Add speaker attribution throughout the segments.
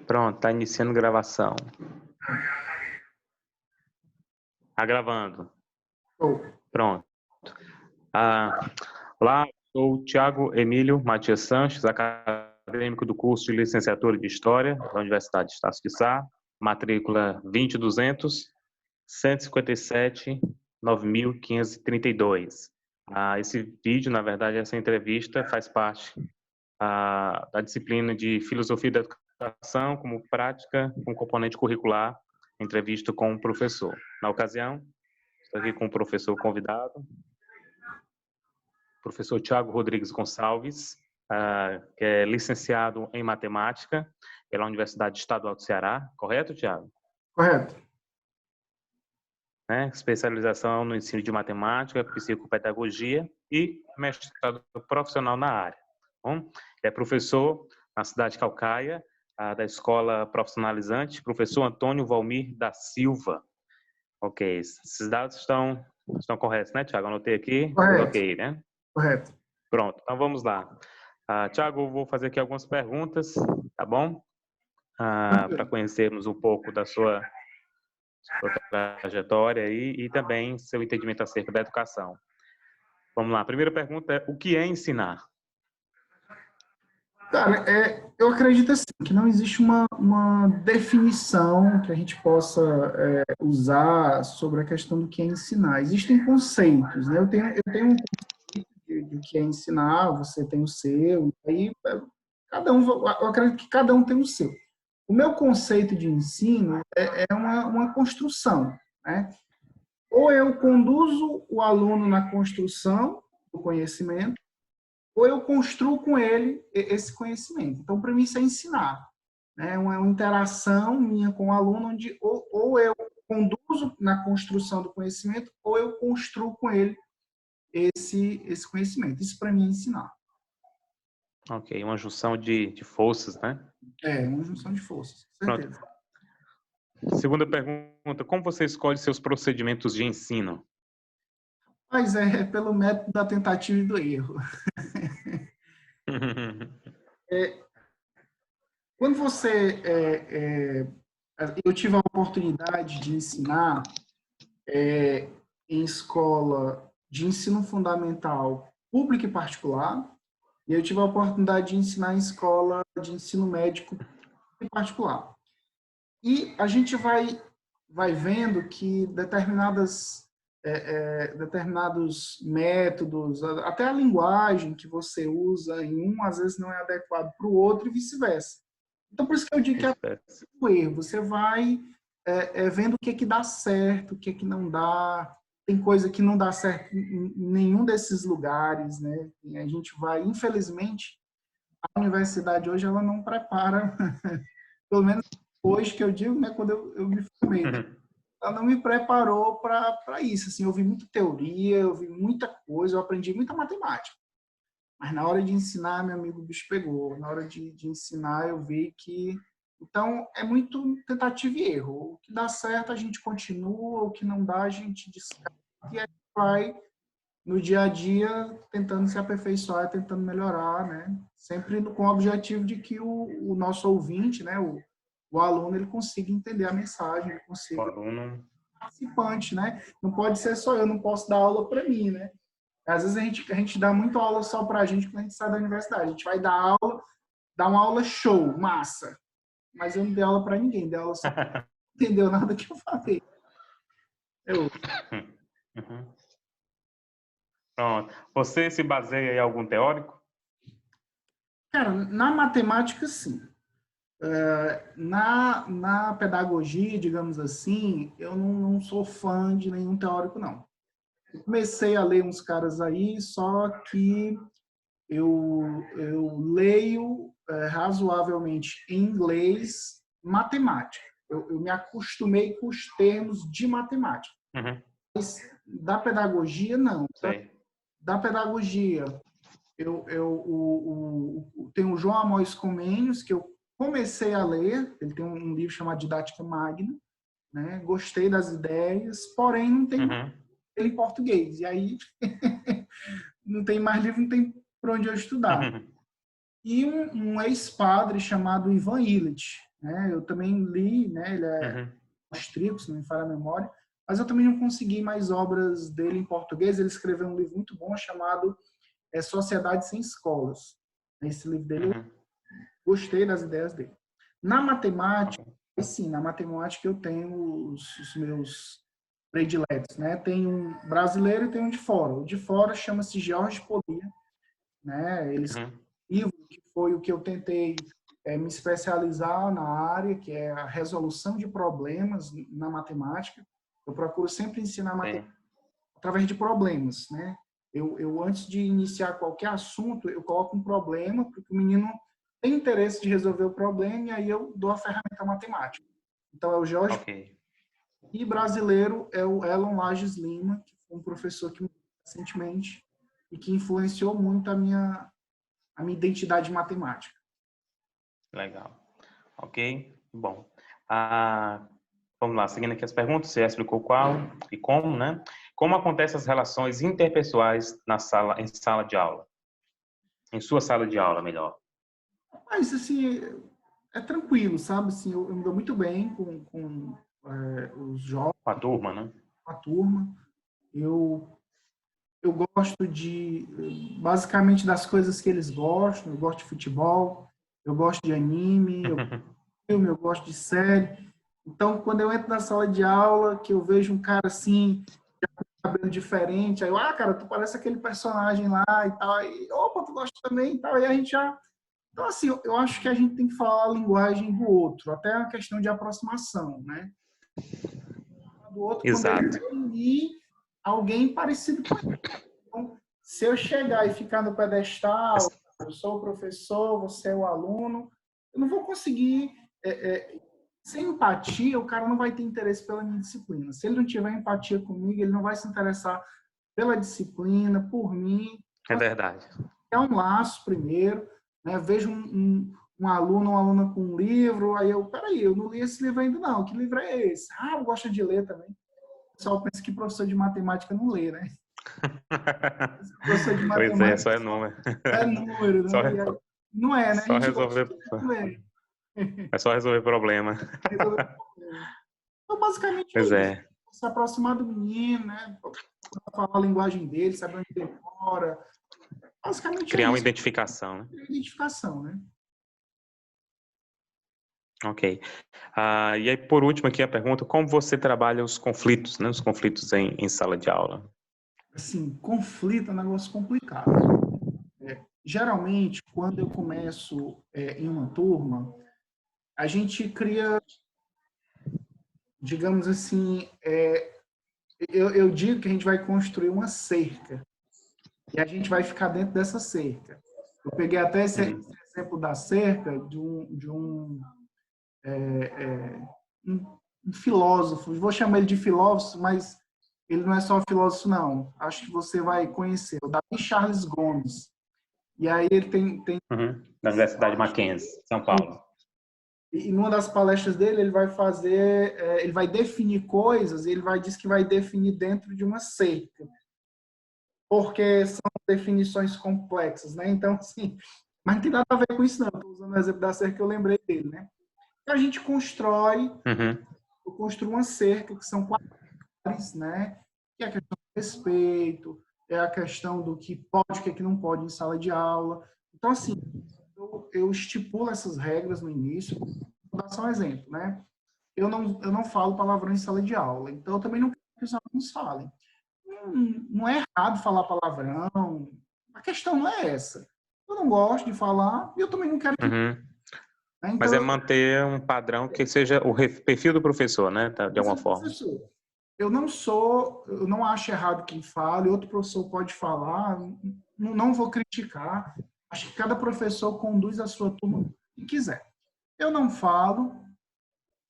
Speaker 1: Pronto, está iniciando gravação. Está gravando.
Speaker 2: Oh,
Speaker 1: Pronto. Olá, sou o Thiago Emílio Matias Sanches, acadêmico do curso de Licenciatura de História da Universidade de Estácio de Sá, matrícula 20200, 157, 9532. Esse vídeo, na verdade, essa entrevista faz parte da disciplina de Filosofia da Educação como prática, com componente curricular, entrevista com o professor. Na ocasião, estou aqui com o professor convidado, professor Tiago Rodrigues Gonçalves, que é licenciado em Matemática pela Universidade Estadual do Ceará, correto, Tiago?
Speaker 2: correto.
Speaker 1: Especialização no ensino de matemática, psicopedagogia e mestrado profissional na área. Bom, é professor na cidade de Caucaia, da Escola Profissionalizante, professor Antônio Valmir da Silva. Ok, esses dados estão corretos, né, Tiago? Anotei aqui, tudo
Speaker 2: Correto.
Speaker 1: ok, né?
Speaker 2: Correto.
Speaker 1: Pronto, então vamos lá. Tiago, eu vou fazer aqui algumas perguntas, tá bom? Para conhecermos um pouco da sua trajetória e também seu entendimento acerca da educação. Vamos lá, a primeira pergunta é: o que é ensinar?
Speaker 2: Cara, eu acredito assim, que não existe uma definição que a gente possa usar sobre a questão do que é ensinar. Existem conceitos, né? Eu tenho um conceito de que é ensinar, você tem o seu, e aí eu acredito que cada um tem o seu. O meu conceito de ensino é uma construção, né? Ou eu conduzo o aluno na construção do conhecimento, ou eu construo com ele esse conhecimento. Então, para mim, isso é ensinar. Né? Uma interação minha com o aluno, onde ou eu conduzo na construção do conhecimento, ou eu construo com ele esse conhecimento. Isso, para mim, é ensinar.
Speaker 1: Ok, uma junção de forças, né?
Speaker 2: Uma junção de forças, com
Speaker 1: Pronto.
Speaker 2: certeza.
Speaker 1: Segunda pergunta: como você escolhe seus procedimentos de ensino?
Speaker 2: Mas é pelo método da tentativa e do erro. Quando eu tive a oportunidade de ensinar em escola de ensino fundamental pública e particular, e eu tive a oportunidade de ensinar em escola de ensino médico e particular. E a gente vai vendo que determinados métodos, até a linguagem que você usa em um, às vezes não é adequado para o outro e vice-versa. Então, por isso que eu digo que é o erro. Você vai vendo o que dá certo, o que não dá. Tem coisa que não dá certo em nenhum desses lugares, né? E a gente vai, infelizmente, a universidade hoje ela não prepara, pelo menos hoje que eu digo, né? Quando eu me formei, ela não me preparou para isso. Assim, eu vi muita teoria, eu vi muita coisa, eu aprendi muita matemática. Mas na hora de ensinar, meu amigo, o bicho pegou. Na hora de ensinar, eu vi que... Então, é muito tentativa e erro. O que dá certo, a gente continua. O que não dá, a gente descarta. E aí vai, no dia a dia, tentando se aperfeiçoar, tentando melhorar, né? Sempre com o objetivo de que o nosso ouvinte, né? O aluno, ele consiga entender a mensagem, ele
Speaker 1: O
Speaker 2: consiga
Speaker 1: aluno.
Speaker 2: participante, né? Não pode ser só eu, não posso dar aula para mim, né? Às vezes a gente dá muita aula só para a gente quando a gente sai da universidade. A gente vai dar aula, dar uma aula show, massa. Mas eu não dei aula para ninguém, dei aula só para não entendeu nada que eu falei.
Speaker 1: Uhum. Pronto. Você se baseia em algum teórico?
Speaker 2: Cara, na matemática, sim. Na pedagogia, digamos assim, eu não sou fã de nenhum teórico, não. Eu comecei a ler uns caras aí, só que eu leio razoavelmente em inglês matemática. Eu me acostumei com os termos de matemática.
Speaker 1: Uhum.
Speaker 2: Mas da pedagogia, não.
Speaker 1: Sei.
Speaker 2: Da pedagogia, tem o João Amós Comênios, que eu comecei a ler. Ele tem um livro chamado Didática Magna. Né? Gostei das ideias, porém não tem
Speaker 1: Uhum.
Speaker 2: ele em português. E aí não tem mais livro, não tem para onde eu estudar.
Speaker 1: Uhum.
Speaker 2: e um ex-padre chamado Ivan Illich, né? Eu também li, né? Ele é austríaco, se não me falha a memória, mas eu também não consegui mais obras dele em português. Ele escreveu um livro muito bom chamado Sociedade Sem Escolas. Esse livro dele, eu gostei das ideias dele. Na matemática, sim, na matemática eu tenho os meus prediletos, né? Tem um brasileiro e tem um de fora. O de fora chama-se Georges Polia, né? Ele escreveu um livro que foi o que eu tentei me especializar na área, que é a resolução de problemas na matemática. Eu procuro sempre ensinar matemática através de problemas, né? Eu antes de iniciar qualquer assunto, eu coloco um problema, porque o menino tem interesse de resolver o problema, e aí eu dou a ferramenta matemática. Então, é o Jorge. E brasileiro é o Elon Lages Lima, que foi um professor que me deu recentemente e que influenciou muito a minha identidade matemática.
Speaker 1: Legal. Ok? Bom. Vamos lá, seguindo aqui as perguntas, você já explicou qual e como, né? Como acontecem as relações interpessoais em sala de aula? Em sua sala de aula, melhor.
Speaker 2: Mas, assim, é tranquilo, sabe? Assim, eu me dou muito bem com os jovens.
Speaker 1: Com a turma, né?
Speaker 2: Com a turma. Eu gosto basicamente, das coisas que eles gostam. Eu gosto de futebol, eu gosto de anime, eu gosto de série. Então, quando eu entro na sala de aula, que eu vejo um cara assim, com cabelo diferente, aí eu, cara, tu parece aquele personagem lá e tal. E, opa, tu gosta também e tal. E a gente já... Então, assim, eu acho que a gente tem que falar a linguagem do outro, até a questão de aproximação, né? Do outro,
Speaker 1: Exato.
Speaker 2: quando ele alguém parecido com ele. Então, se eu chegar e ficar no pedestal, eu sou o professor, você é o aluno, eu não vou conseguir... sem empatia, o cara não vai ter interesse pela minha disciplina. Se ele não tiver empatia comigo, ele não vai se interessar pela disciplina, por mim.
Speaker 1: É verdade.
Speaker 2: É um laço primeiro, né? Vejo um aluno, uma aluna com um livro, aí peraí, eu não li esse livro ainda não, que livro é esse? Eu gosto de ler também. O pessoal pensa que professor de matemática não lê, né? Professor de matemática,
Speaker 1: pois é, só é número.
Speaker 2: É número, né? Não é, né?
Speaker 1: Só resolver... É só resolver problema.
Speaker 2: Então, basicamente,
Speaker 1: pois é.
Speaker 2: Se aproximar do menino, né? Falar a linguagem dele, saber onde ele mora. Basicamente
Speaker 1: criar uma identificação, né?
Speaker 2: Identificação, né?
Speaker 1: Ok. E aí, por último, aqui a pergunta, como você trabalha os conflitos, né? Os conflitos em sala de aula?
Speaker 2: Assim, conflito é um negócio complicado. Geralmente, quando eu começo em uma turma, a gente cria, digamos assim, eu digo que a gente vai construir uma cerca e a gente vai ficar dentro dessa cerca. Eu peguei até esse exemplo da cerca de um filósofo, vou chamar ele de filósofo, mas ele não é só filósofo, não. Acho que você vai conhecer, o Davi Charles Gomes. E aí ele tem
Speaker 1: da Universidade Mackenzie, São Paulo.
Speaker 2: E numa das palestras dele, ele vai ele vai definir coisas, e ele diz que vai definir dentro de uma cerca, porque são definições complexas, né? Então, assim, mas não tem nada a ver com isso, não. Estou usando o exemplo da cerca que eu lembrei dele, né? A gente constrói, eu construo uma cerca que são 4 pilares, né? Que é a questão do respeito, é a questão do que pode e o que não pode em sala de aula. Então, assim, eu estipulo essas regras no início. Vou dar só um exemplo, né? Eu não falo palavrão em sala de aula, então eu também não quero que os alunos falem. Não é errado falar palavrão, a questão não é essa. Eu não gosto de falar e eu também não quero que... Né? Então,
Speaker 1: mas é manter um padrão que seja o perfil do professor, né? De alguma forma.
Speaker 2: Eu não acho errado quem fale, outro professor pode falar, não vou criticar. Acho que cada professor conduz a sua turma que quiser. Eu não falo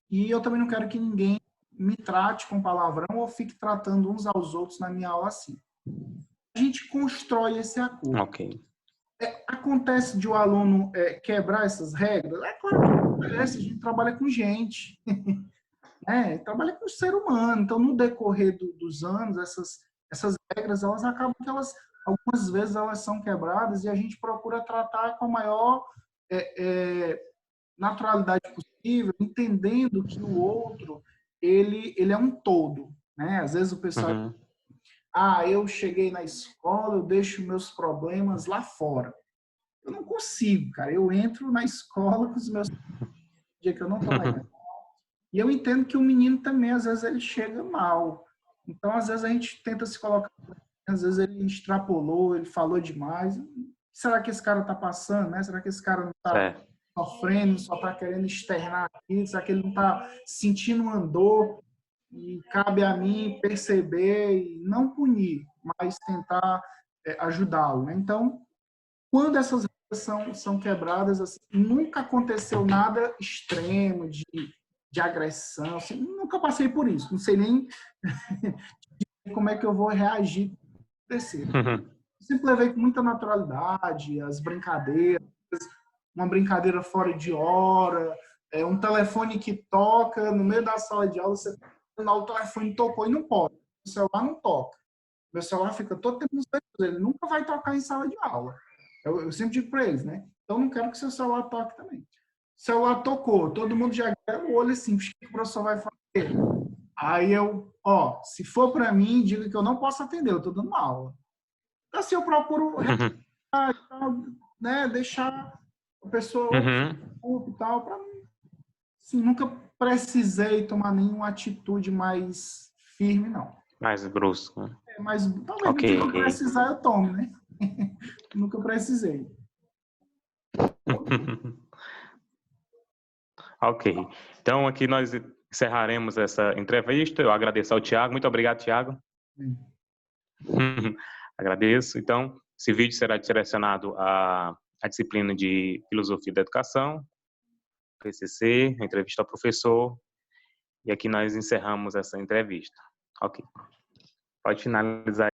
Speaker 2: e eu também não quero que ninguém me trate com palavrão ou fique tratando uns aos outros na minha aula assim. A gente constrói esse acordo.
Speaker 1: Ok.
Speaker 2: Acontece de o aluno quebrar essas regras? É claro que acontece, a gente trabalha com gente. Trabalha com ser humano. Então, no decorrer dos anos, essas regras, elas acabam que algumas vezes elas são quebradas e a gente procura tratar com a maior naturalidade possível, entendendo que o outro, ele é um todo, né? Às vezes o pessoal eu cheguei na escola, eu deixo meus problemas lá fora. Eu não consigo, cara. Eu entro na escola com os meus dia que eu não tô legal. E eu entendo que o menino também, às vezes, ele chega mal. Então, às vezes, a gente tenta se colocar, às vezes ele extrapolou, ele falou demais. Será que esse cara tá passando, né? Será que esse cara não tá sofrendo, só tá querendo externar aqui? Será que ele não tá sentindo uma dor? E cabe a mim perceber e não punir, mas tentar ajudá-lo, né? Então, quando essas regras são quebradas, assim, nunca aconteceu nada extremo de agressão, assim, nunca passei por isso, não sei nem como é que eu vou reagir desse. Sempre levei com muita naturalidade, as brincadeiras, uma brincadeira fora de hora, um telefone que toca no meio da sala de aula, você o telefone tocou e não pode, o celular não toca. Meu celular fica todo tempo no celular, ele nunca vai tocar em sala de aula. Eu sempre digo para eles, né? Então, não quero que seu celular toque também. O celular tocou, todo mundo já quer o olho assim, o que o professor vai fazer? Aí se for para mim, diga que eu não posso atender, eu estou dando aula. Assim, eu procuro né, deixar a pessoa e tal, para assim, nunca precisei tomar nenhuma atitude mais firme, não.
Speaker 1: Mais brusco.
Speaker 2: Mas talvez se eu precisar, eu tomo, né? Nunca precisei.
Speaker 1: Ok. Então, aqui nós encerraremos essa entrevista. Eu agradeço ao Tiago. Muito obrigado, Tiago. Agradeço. Então, esse vídeo será direcionado à disciplina de Filosofia da Educação, PCC, entrevista ao professor. E aqui nós encerramos essa entrevista. Ok. Pode finalizar.